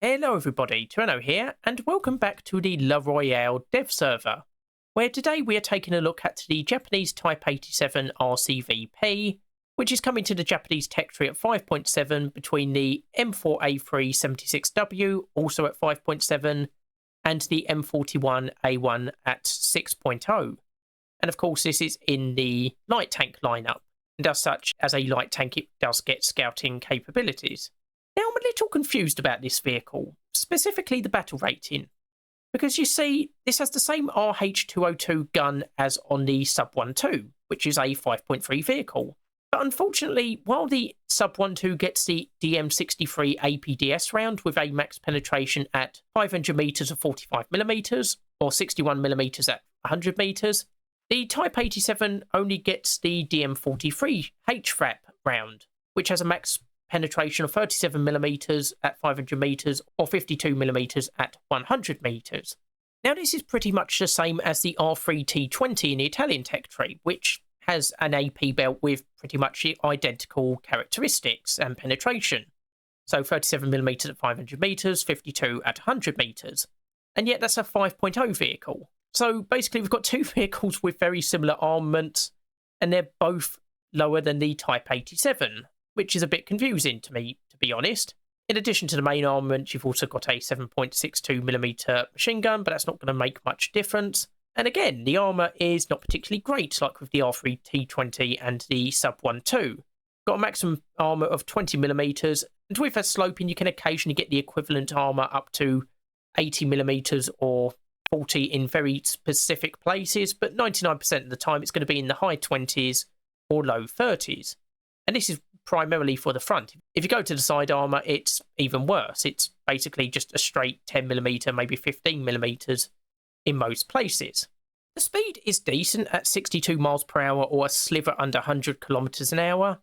Hello everybody, Tyranno here, and welcome back to the La Royale dev server, where today we are taking a look at the Japanese Type 87 RCVP, which is coming to the Japanese tech tree at 5.7 between the M4A3 76W, also at 5.7, and the M41A1 at 6.0. And of course this is in the light tank lineup, and as such, as a light tank it does get scouting capabilities. Now, I'm a little confused about this vehicle, specifically the battle rating, because you see, this has the same RH202 gun as on the Sub-12, which is a 5.3 vehicle. But unfortunately, while the Sub-12 gets the DM63 APDS round with a max penetration at 500 metres of 45mm, or 61mm at 100 metres, the Type 87 only gets the DM43 HFRAP round, which has a max penetration of 37mm at 500 metres or 52mm at 100 metres. Now this is pretty much the same as the R3T20 in the Italian tech tree, which has an AP belt with pretty much identical characteristics and penetration. So 37mm at 500 metres, 52 at 100 metres. And yet that's a 5.0 vehicle. So basically we've got two vehicles with very similar armament, and they're both lower than the Type 87. Which is a bit confusing to me, to be honest. In addition to the main armament, you've also got a 7.62mm machine gun, but that's not going to make much difference. And again, the armour is not particularly great, like with the R3T20 and the Sub-12. Got a maximum armour of 20mm, and with that sloping, you can occasionally get the equivalent armour up to 80mm or 40 in very specific places, but 99% of the time it's going to be in the high 20s or low 30s. And this is primarily for the front. If you go to the side armour, it's even worse. It's basically just a straight 10mm, maybe 15mm in most places. The speed is decent at 62 miles per hour or a sliver under 100 kilometers an hour.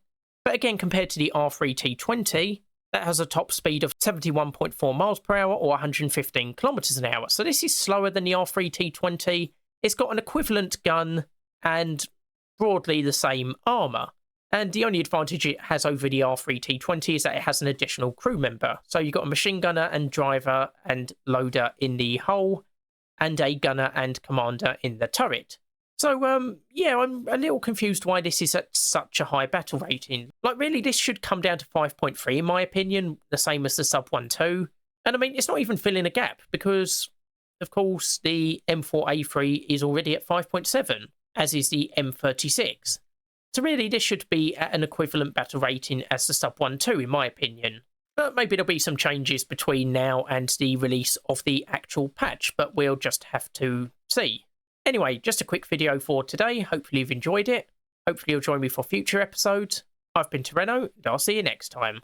But again, compared to the R3T20, that has a top speed of 71.4 miles per hour or 115 kilometers an hour. So this is slower than the R3T20. It's got an equivalent gun and broadly the same armour. And the only advantage it has over the R3T20 is that it has an additional crew member. So you've got a machine gunner and driver and loader in the hull, and a gunner and commander in the turret. So, yeah, I'm a little confused why this is at such a high battle rating. Like, really, this should come down to 5.3, in my opinion, the same as the Sub-12. And I mean, it's not even filling a gap, because, of course, the M4A3 is already at 5.7, as is the M36. So really, this should be at an equivalent battle rating as the Sub-12, in my opinion. But maybe there'll be some changes between now and the release of the actual patch, but we'll just have to see. Anyway, just a quick video for today. Hopefully you've enjoyed it. Hopefully you'll join me for future episodes. I've been Tyranno, and I'll see you next time.